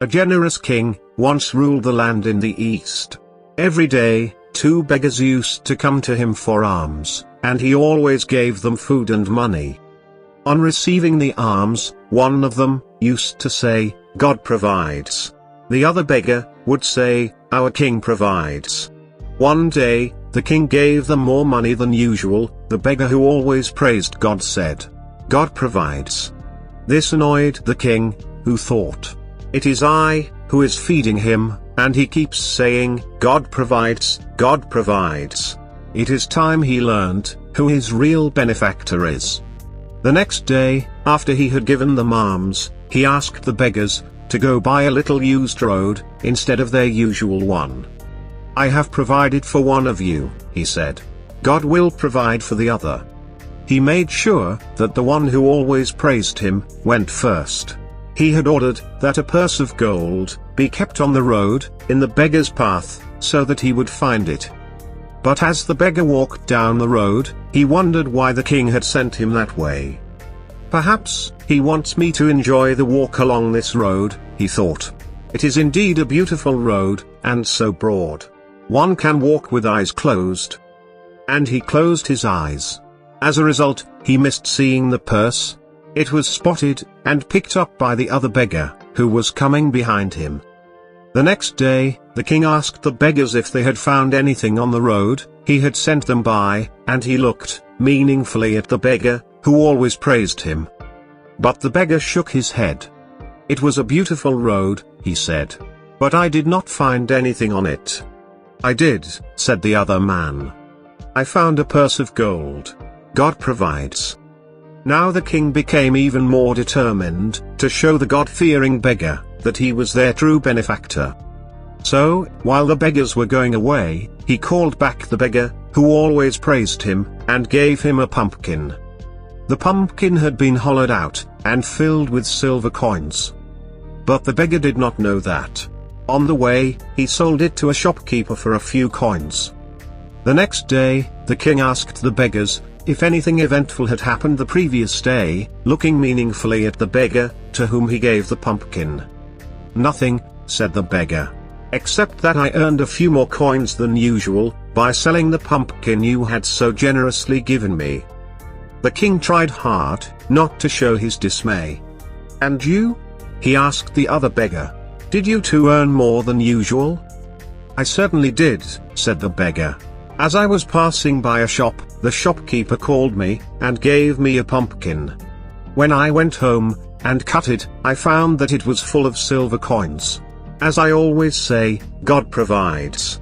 A generous king once ruled the land in the east. Every day, two beggars used to come to him for alms, and he always gave them food and money. On receiving the alms, one of them used to say, "God provides." The other beggar would say, "Our king provides." One day, the king gave them more money than usual. The beggar who always praised God said, "God provides." This annoyed the king, who thought, "It is I who is feeding him, and he keeps saying, 'God provides, God provides.'" It is time he learned who his real benefactor is. The next day, after he had given them alms, he asked the beggars to go by a little used road instead of their usual one. "I have provided for one of you," he said. "God will provide for the other." He made sure that the one who always praised him went first. He had ordered that a purse of gold be kept on the road, in the beggar's path, so that he would find it. But as the beggar walked down the road, he wondered why the king had sent him that way. "Perhaps he wants me to enjoy the walk along this road," he thought. "It is indeed a beautiful road, and so broad. One can walk with eyes closed." And he closed his eyes. As a result, he missed seeing the purse. It was spotted and picked up by the other beggar, who was coming behind him. The next day, the king asked the beggars if they had found anything on the road he had sent them by, and he looked meaningfully at the beggar who always praised him. But the beggar shook his head. "It was a beautiful road," he said, "but I did not find anything on it." "I did," said the other man. "I found a purse of gold. God provides." Now the king became even more determined to show the God-fearing beggar that he was their true benefactor. So, while the beggars were going away, he called back the beggar who always praised him, and gave him a pumpkin. The pumpkin had been hollowed out and filled with silver coins. But the beggar did not know that. On the way, he sold it to a shopkeeper for a few coins. The next day, the king asked the beggars if anything eventful had happened the previous day, looking meaningfully at the beggar to whom he gave the pumpkin. "Nothing," said the beggar. "Except that I earned a few more coins than usual by selling the pumpkin you had so generously given me." The king tried hard not to show his dismay. "And you?" he asked the other beggar. "Did you too earn more than usual?" "I certainly did," said the beggar. "As I was passing by a shop, the shopkeeper called me and gave me a pumpkin. When I went home and cut it, I found that it was full of silver coins. As I always say, God provides."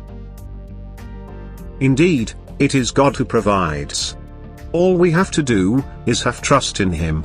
Indeed, it is God who provides. All we have to do is have trust in Him.